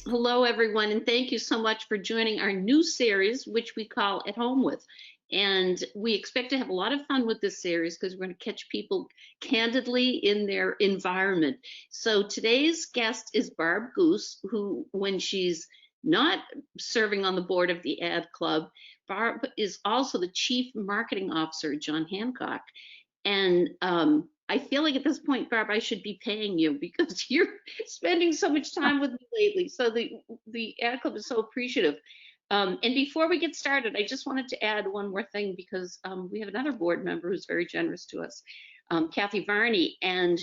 Hello, everyone, and thank you so much for joining our new series, which we call At Home With. And we expect to have a lot of fun with this series because we're going to catch people candidly in their environment. So today's guest is Barb Goose, who, when she's not serving on the board of the ad club, Barb is also the chief marketing officer at John Hancock. And I feel like at this point, Barb, I should be paying you because you're spending so much time with me lately. So the ad club is so appreciative. And before we get started, I just wanted to add one more thing because we have another board member who's very generous to us, Kathy Varney, and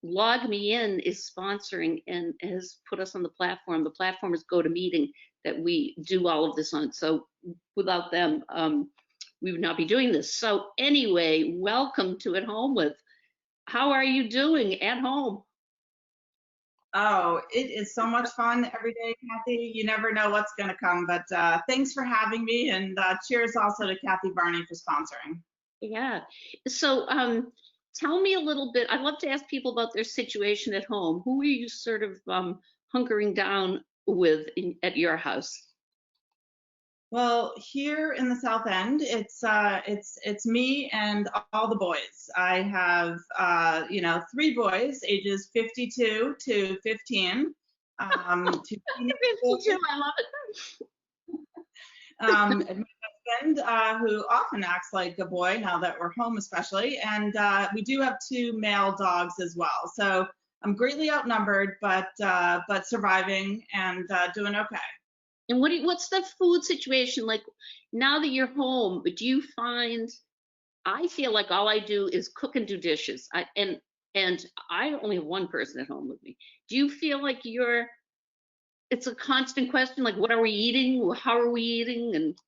Log Me In is sponsoring and has put us on the platform. The platform is GoToMeeting that we do all of this on. So without them, we would not be doing this. So anyway, welcome to At Home With. How are you doing at home? Oh, it is so much fun every day, Kathy. You never know what's going to come, but thanks for having me, and cheers also to Kathy Varney for sponsoring. Yeah. So tell me a little bit. I'd love to ask people about their situation at home. Who are you sort of hunkering down with at your house? Well, here in the South End, it's me and all the boys. I have 3 boys, ages 52 to 15. 52, I love it. And my husband, who often acts like a boy now that we're home, especially, and we do have 2 male dogs as well. So I'm greatly outnumbered, but surviving and doing okay. And what's the food situation like now that you're home? Do you find I feel like all I do is cook and do dishes. And I only have one person at home with me. Do you feel like it's a constant question, like what are we eating? How are we eating? And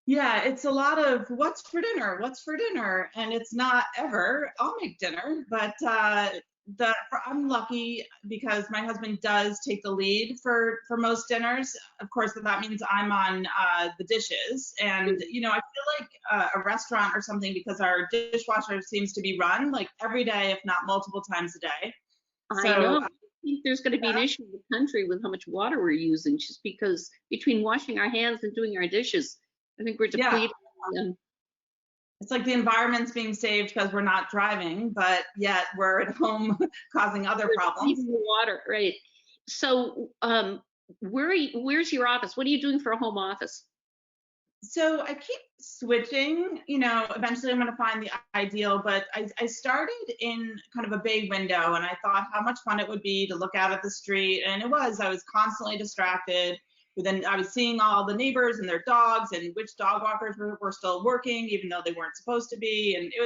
Yeah, it's a lot of what's for dinner, what's for dinner, and it's not ever I'll make dinner, but I'm lucky because my husband does take the lead for most dinners. Of course, that means I'm on the dishes, and I feel like a restaurant or something because our dishwasher seems to be run like every day, if not multiple times a day. I know. I think there's going to be an issue in the country with how much water we're using, just because between washing our hands and doing our dishes, I think we're depleting. Yeah. It's like the environment's being saved because we're not driving, but yet we're at home causing other problems. Water, right? So, where's your office? What are you doing for a home office? So I keep switching, eventually I'm going to find the ideal, but I started in kind of a bay window and I thought how much fun it would be to look out at the street. And I was constantly distracted. But then I was seeing all the neighbors and their dogs and which dog walkers were still working, even though they weren't supposed to be. And it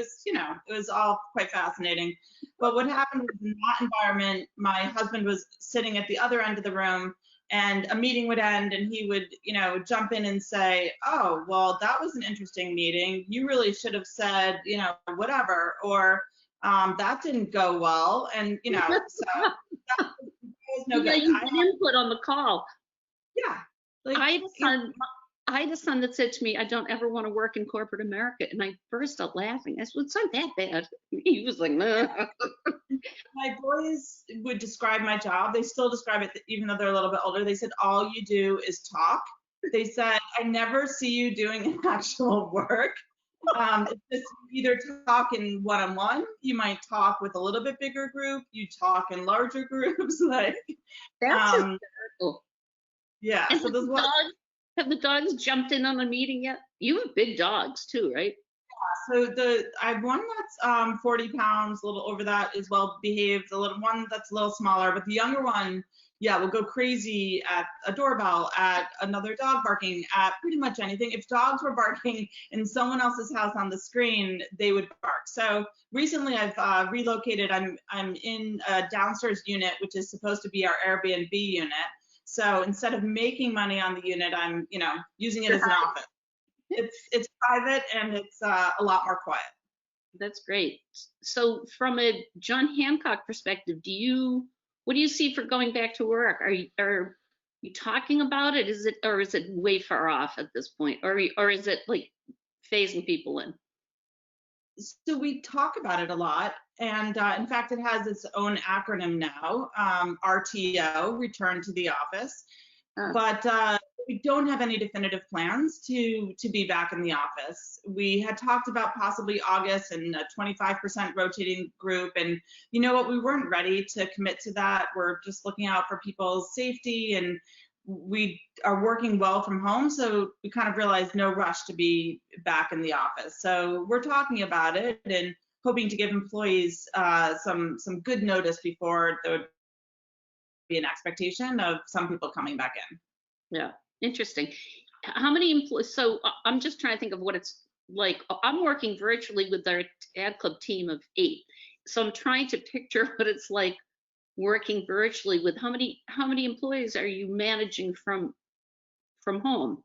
was all quite fascinating. But what happened was in that environment, my husband was sitting at the other end of the room and a meeting would end and he would, jump in and say, oh, well, that was an interesting meeting. You really should have said, whatever, or that didn't go well. And, so that was no good. You had input on the call. Yeah. Like, I had a son that said to me, I don't ever want to work in corporate America. And I burst out laughing. I said, it's not that bad. He was like, no. My boys would describe my job. They still describe it, even though they're a little bit older. They said, all you do is talk. They said, I never see you doing actual work. It's just either talk in one-on-one, you might talk with a little bit bigger group, you talk in larger groups. Like, that's hysterical. Yeah. And so have the dogs jumped in on a meeting yet? You have big dogs too, right? Yeah. So I have one that's 40 pounds, a little over that, is well behaved. The little one that's a little smaller, but the younger one, yeah, will go crazy at a doorbell, at another dog barking, at pretty much anything. If dogs were barking in someone else's house on the screen, they would bark. So recently I've relocated. I'm in a downstairs unit, which is supposed to be our Airbnb unit. So instead of making money on the unit, I'm, using it as an office. It's private and it's a lot more quiet. That's great. So from a John Hancock perspective, what do you see for going back to work? Are you talking about it? Is it way far off at this point? Or is it like phasing people in? So we talk about it a lot, and in fact, it has its own acronym now, RTO, Return to the Office. Uh, But we don't have any definitive plans to be back in the office. We had talked about possibly August and a 25% rotating group, and you know what, we weren't ready to commit to that. We're just looking out for people's safety, and we are working well from home, so we kind of realized no rush to be back in the office. So we're talking about it and hoping to give employees some good notice before there would be an expectation of some people coming back in. yeah, interesting. How many employees? So I'm just trying to think of what it's like. I'm working virtually with our ad club team of 8. So I'm trying to picture what it's like working virtually with how many employees are you managing from home?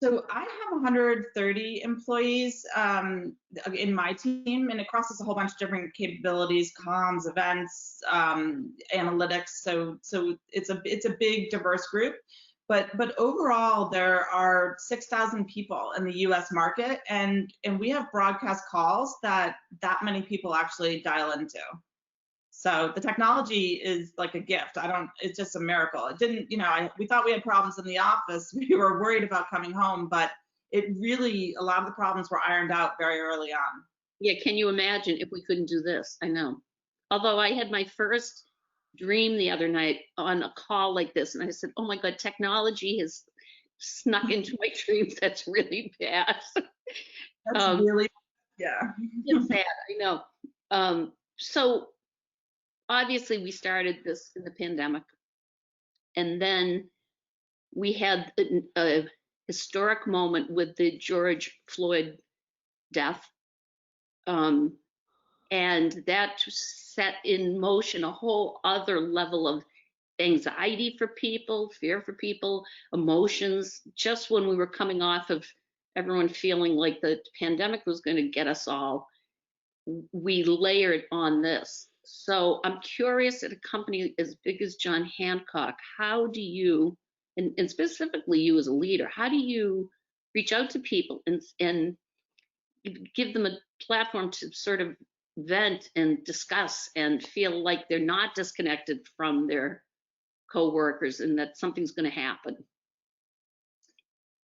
So I have 130 employees in my team, and it crosses a whole bunch of different capabilities: comms, events, analytics. So it's a big, diverse group. But overall, there are 6,000 people in the U.S. market, and we have broadcast calls that many people actually dial into. So the technology is like a gift. It's just a miracle. It didn't, we thought we had problems in the office. We were worried about coming home, but it really, a lot of the problems were ironed out very early on. Yeah, can you imagine if we couldn't do this? I know. Although I had my first dream the other night on a call like this, and I said, "Oh my God, technology has snuck into my dreams. That's really bad." That's um, really, yeah. it's sad, I know. So obviously, we started this in the pandemic, and then we had a historic moment with the George Floyd death. Um, and that set in motion a whole other level of anxiety for people, fear for people, emotions, just when we were coming off of everyone feeling like the pandemic was going to get us all, we layered on this. So I'm curious, at a company as big as John Hancock, how do you, and specifically you as a leader, how do you reach out to people and give them a platform to sort of vent and discuss and feel like they're not disconnected from their coworkers and that something's going to happen?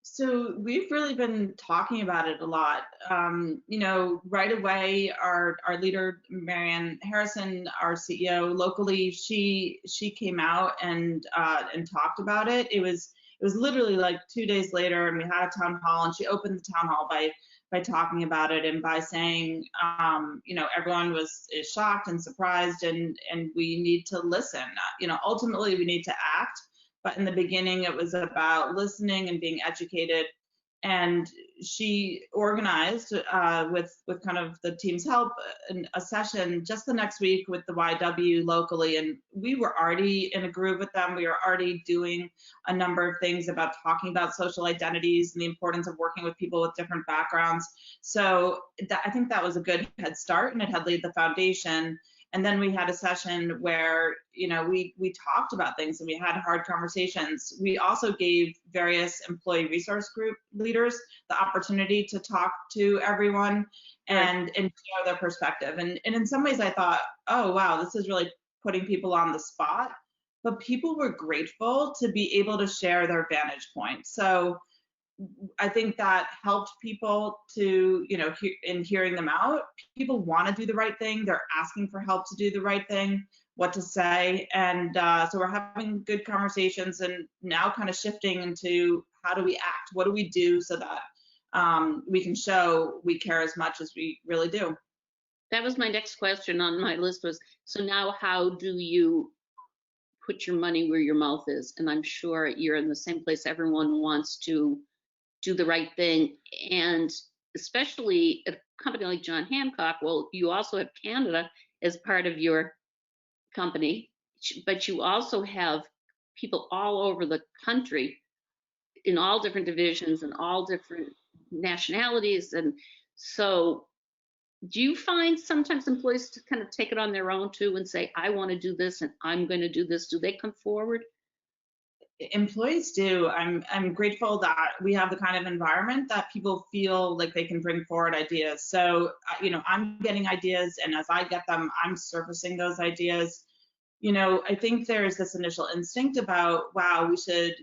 So we've really been talking about it a lot. Right away, our leader, Marianne Harrison, our CEO locally, she came out and talked about it. It was literally like 2 days later, and we had a town hall, and she opened the town hall by talking about it and by saying, everyone is shocked and surprised, and we need to listen. Ultimately, we need to act. But in the beginning, it was about listening and being educated. And she organized, with kind of the team's help, a session just the next week with the YW locally. And we were already in a groove with them. We were already doing a number of things about talking about social identities and the importance of working with people with different backgrounds. So I think that was a good head start, and it had laid the foundation. And then we had a session where, we talked about things and we had hard conversations. We also gave various employee resource group leaders the opportunity to talk to everyone and share their perspective. And in some ways I thought, oh, wow, this is really putting people on the spot. But people were grateful to be able to share their vantage point. So I think that helped people to, in hearing them out. People want to do the right thing. They're asking for help to do the right thing, what to say. And so we're having good conversations, and now kind of shifting into how do we act? What do we do so that we can show we care as much as we really do? That was my next question on my list was, so now how do you put your money where your mouth is? And I'm sure you're in the same place. Everyone wants to do the right thing. And especially a company like John Hancock, well, you also have Canada as part of your company, but you also have people all over the country in all different divisions and all different nationalities. And so do you find sometimes employees to kind of take it on their own too and say, I want to do this and I'm going to do this? Do they come forward? Employees do. I'm grateful that we have the kind of environment that people feel like they can bring forward ideas. So, I'm getting ideas, and as I get them, I'm surfacing those ideas. I think there's this initial instinct about, wow, we should,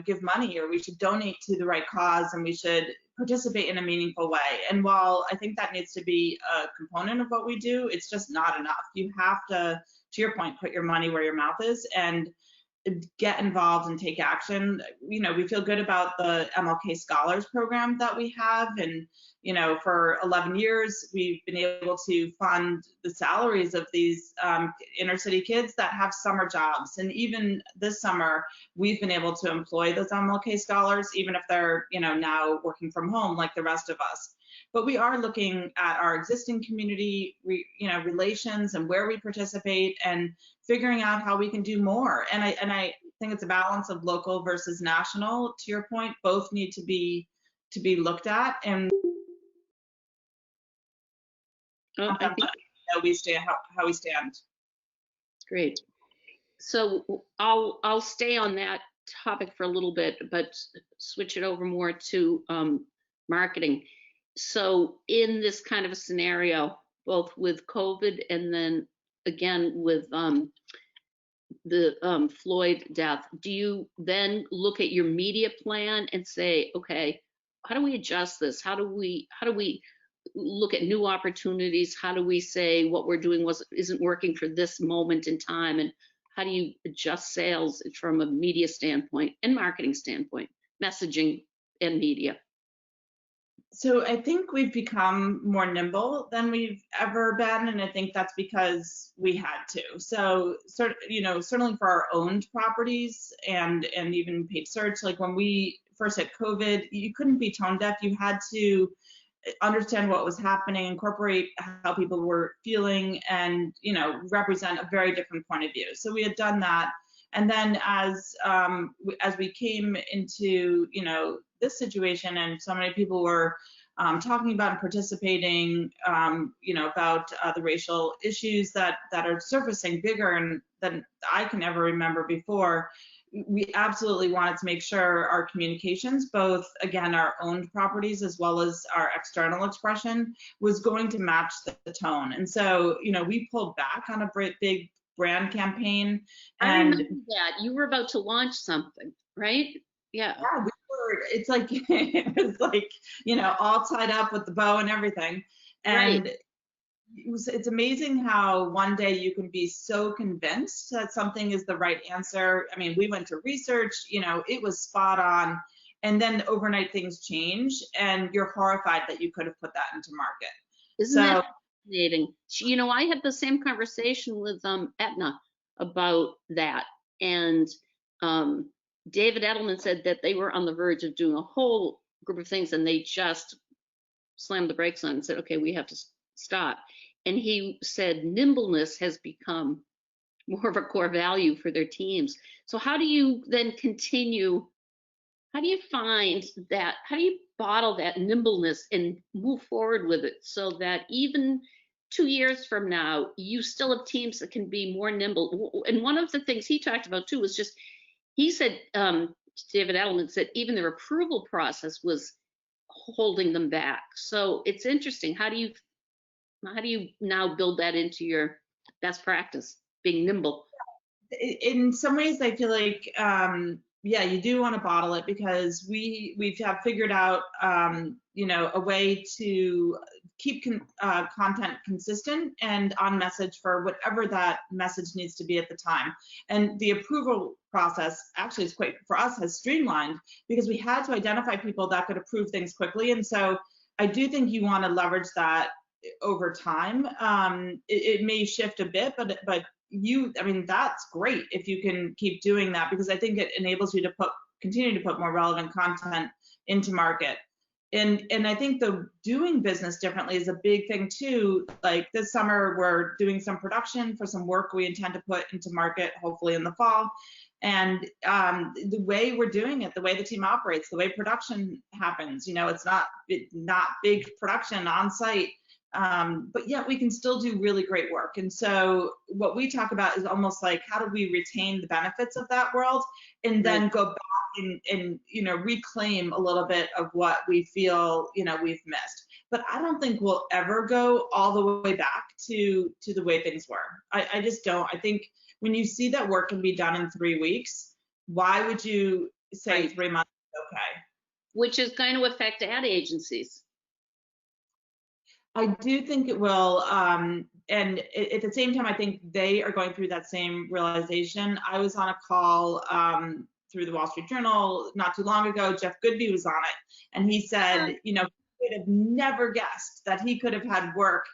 give money, or we should donate to the right cause, and we should participate in a meaningful way. And while I think that needs to be a component of what we do, it's just not enough. You have to your point, put your money where your mouth is and get involved and take action. We feel good about the MLK Scholars program that we have. And, for 11 years, we've been able to fund the salaries of these inner city kids that have summer jobs. And even this summer, we've been able to employ those MLK Scholars, even if they're, now working from home like the rest of us. But we are looking at our existing community, relations and where we participate, and figuring out how we can do more. And I think it's a balance of local versus national. To your point, both need to be looked at, and Oh, I think we stand how we stand. great. So I'll stay on that topic for a little bit, but switch it over more to marketing. So in this kind of a scenario, both with COVID and then again with the Floyd death, do you then look at your media plan and say, okay, how do we adjust this? How do we look at new opportunities? How do we say what we're doing isn't working for this moment in time? And how do you adjust sales from a media standpoint and marketing standpoint, messaging and media? So I think we've become more nimble than we've ever been, and I think that's because we had to. So, certainly for our owned properties and even paid search, like when we first had COVID, you couldn't be tone deaf. You had to understand what was happening, incorporate how people were feeling, and represent a very different point of view. So we had done that, and then as we came into this situation, and so many people were talking about and participating, about the racial issues that are surfacing bigger than I can ever remember before. We absolutely wanted to make sure our communications, both again our owned properties as well as our external expression, was going to match the tone. And so we pulled back on a big brand campaign. I remember that you were about to launch something, right? Yeah. Yeah, we were. It's like it was like all tied up with the bow and everything. And Right. it's amazing how one day you can be so convinced that something is the right answer. I mean, we went to research, it was spot on. And then overnight things change, and you're horrified that you could have put that into market. Isn't that fascinating? I had the same conversation with Aetna about that, and David Edelman said that they were on the verge of doing a whole group of things, and they just slammed the brakes on and said, "Okay, we have to stop." And he said nimbleness has become more of a core value for their teams. So how do you then continue? How do you find that? How do you bottle that nimbleness and move forward with it so that even 2 years from now, you still have teams that can be more nimble? And one of the things he talked about too was just, he said, David Edelman said, even their approval process was holding them back. So it's interesting. How do you now build that into your best practice, being nimble? In some ways, I feel like, you do want to bottle it, because we have figured out, a way to keep content consistent and on message for whatever that message needs to be at the time. And the approval process actually is for us, has streamlined, because we had to identify people that could approve things quickly. And so I do think you want to leverage that over time. It may shift a bit, but that's great if you can keep doing that, because I think it enables you to continue to put more relevant content into market. And I think the doing business differently is a big thing too. Like this summer, we're doing some production for some work we intend to put into market, hopefully in the fall. And the way we're doing it, the way the team operates, the way production happens, it's not big production on site. but yet we can still do really great work. And so what we talk about is almost like, how do we retain the benefits of that world and then go back and reclaim a little bit of what we feel we've missed. But I don't think we'll ever go all the way back to the way things were. I just don't. I think when you see that work can be done in 3 weeks, why would you say 3 months is okay? Which is going to affect ad agencies. I do think it will. And at the same time, I think they are going through that same realization. I was on a call through the Wall Street Journal not too long ago. Jeff Goodby was on it, and he said, he would have never guessed that he could have had work,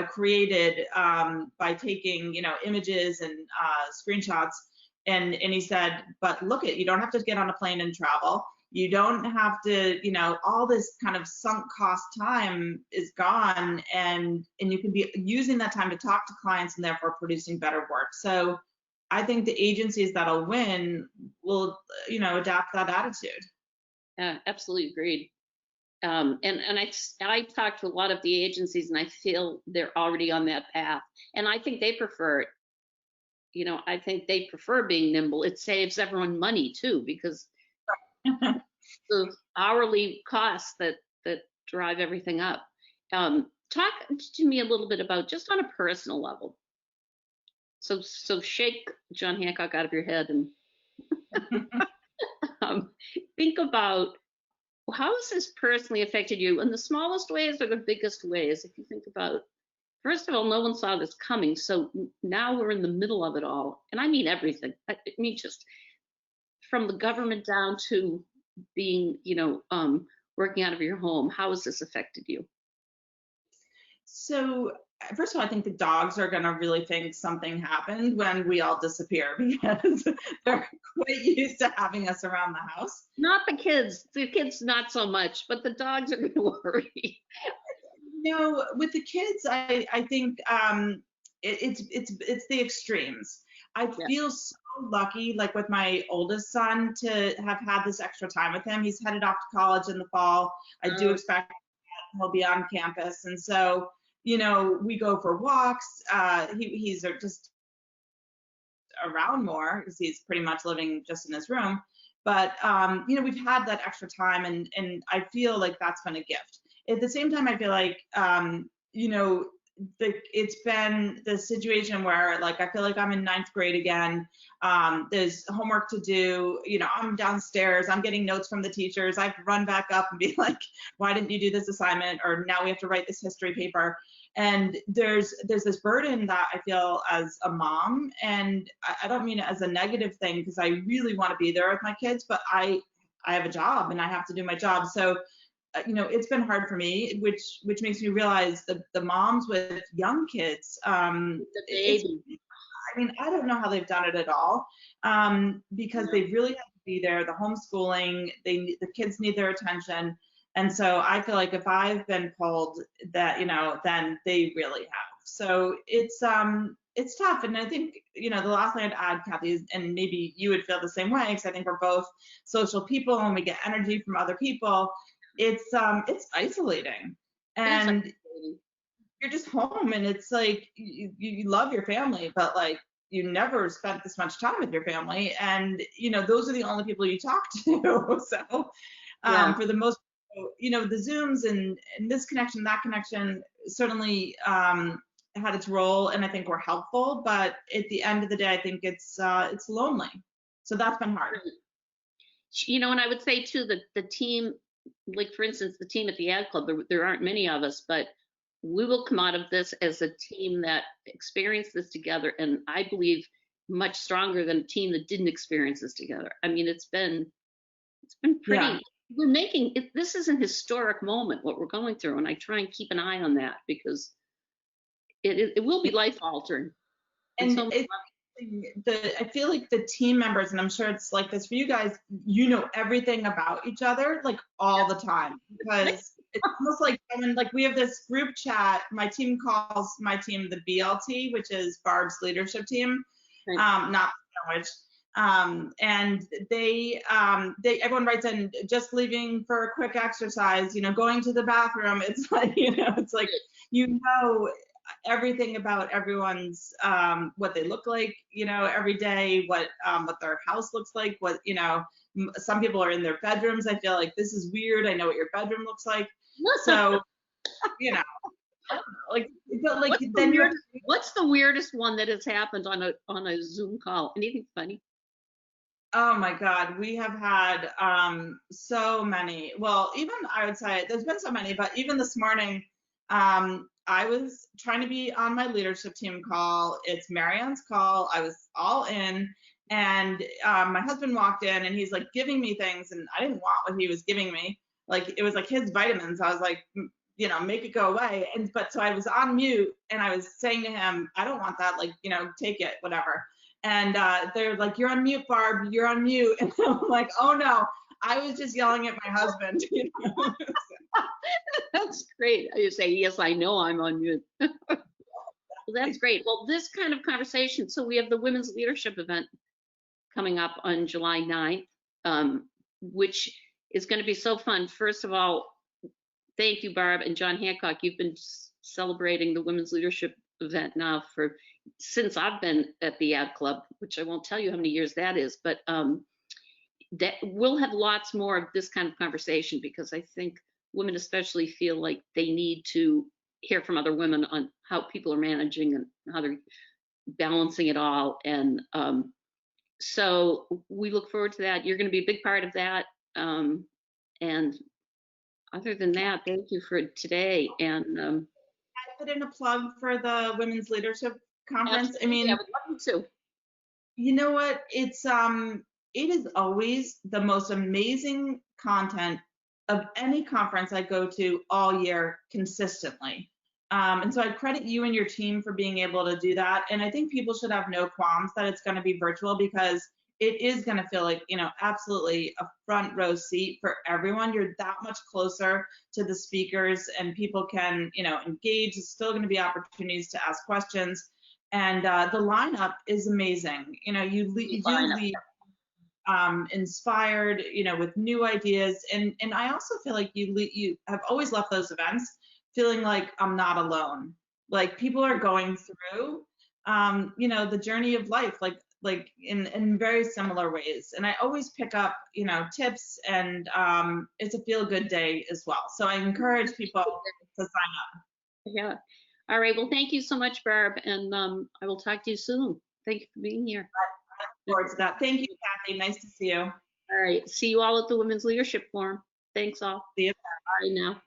created by taking, images and screenshots. And he said, but look you don't have to get on a plane and travel. You don't have to, all this kind of sunk cost time is gone, and you can be using that time to talk to clients and therefore producing better work. So I think the agencies that'll win will, adapt that attitude. Yeah, absolutely agreed. And I talked to a lot of the agencies, and I feel they're already on that path. And I think they prefer it. I think they prefer being nimble. It saves everyone money too, because the hourly costs that drive everything up. Talk to me a little bit about, just on a personal level. So shake John Hancock out of your head and think about, how has this personally affected you in the smallest ways or the biggest ways? If you think about, first of all, no one saw this coming, so now we're in the middle of it all, and I mean everything. I mean, just from the government down to being, working out of your home. How has this affected you? So first of all, I think the dogs are going to really think something happened when we all disappear, because they're quite used to having us around the house. Not the kids. The kids not so much, but the dogs are going to worry. With the kids, I think it's the extremes. I feel so lucky, like with my oldest son, to have had this extra time with him. He's headed off to college in the fall. I do expect that he'll be on campus, and so we go for walks. He's just around more because he's pretty much living just in his room. But we've had that extra time, and I feel like that's been a gift. At the same time, I feel like it's been the situation where, like, I feel like I'm in 9th grade again. There's homework to do. I'm downstairs. I'm getting notes from the teachers. I have to run back up and be like, why didn't you do this assignment? Or now we have to write this history paper. And there's this burden that I feel as a mom, and I don't mean it as a negative thing, because I really want to be there with my kids, but I have a job and I have to do my job. So it's been hard for me, which makes me realize the moms with young kids, I don't know how they've done it at all, because they really have to be there. The homeschooling, the kids need their attention. And so I feel like if I've been pulled, that, then they really have. So it's tough. And I think, the last thing I'd add, Kathy, is, and maybe you would feel the same way, because I think we're both social people and we get energy from other people. It's isolating, and you're just home, and it's like you love your family, but like you never spent this much time with your family, and those are the only people you talk to. So for the most, the Zooms and this connection, that connection certainly had its role, and I think were helpful. But at the end of the day, I think it's lonely. So that's been hard. And I would say too that the team, like for instance, the team at the Ad Club, there aren't many of us, but we will come out of this as a team that experienced this together, and I believe much stronger than a team that didn't experience this together. I mean, it's been pretty. Yeah. We're making it. This is an historic moment, what we're going through, and I try and keep an eye on that, because it will be life altering. And I feel like the team members, and I'm sure it's like this for you guys, everything about each other, like all the time, because it's almost like we have this group chat. My team calls my team the BLT, which is Barb's leadership team, not sandwich. And everyone writes in just leaving for a quick exercise, going to the bathroom. It's like, it's like, everything about everyone's, what they look like, every day, what their house looks like, some people are in their bedrooms. I feel like this is weird. I know what your bedroom looks like. So, I don't know, like, but like, then what's the weirdest one that has happened on a Zoom call? Anything funny? Oh my God, we have had so many. Well, even I would say there's been so many, but even this morning, I was trying to be on my leadership team call. It's Marianne's call. I was all in, and my husband walked in and he's like giving me things, and I didn't want what he was giving me. Like it was like his vitamins. I was like, make it go away. But so I was on mute and I was saying to him, I don't want that. Like, take it, whatever. And they're like, you're on mute, Barb, you're on mute. And I'm like, oh no, I was just yelling at my husband. That's great. You say, yes, I know I'm on mute. Well, that's great. Well, this kind of conversation, so we have the women's leadership event coming up on July 9th, which is going to be so fun. First of all, thank you, Barb and John Hancock. You've been celebrating the women's leadership event now since I've been at the Ad Club, which I won't tell you how many years that is, but that we'll have lots more of this kind of conversation, because I think women especially feel like they need to hear from other women on how people are managing and how they're balancing it all. And so we look forward to that. You're going to be a big part of that. And other than that, thank you for today. And I put in a plug for the Women's Leadership Conference. I mean, I would love to. You know what? It is always the most amazing content of any conference I go to all year consistently. And so I credit you and your team for being able to do that. And I think people should have no qualms that it's going to be virtual, because it is going to feel like, absolutely a front row seat for everyone. You're that much closer to the speakers, and people can, engage. There's still going to be opportunities to ask questions. And the lineup is amazing. You do leave inspired, with new ideas. And I also feel like you have always left those events feeling like I'm not alone. Like people are going through, the journey of life, like in very similar ways. And I always pick up, tips, and it's a feel good day as well. So I encourage people to sign up. Yeah. All right. Well, thank you so much, Barb. And I will talk to you soon. Thank you for being here. I look forward to that. Thank you, Kathy. Nice to see you. All right. See you all at the Women's Leadership Forum. Thanks all. See you. Bye now.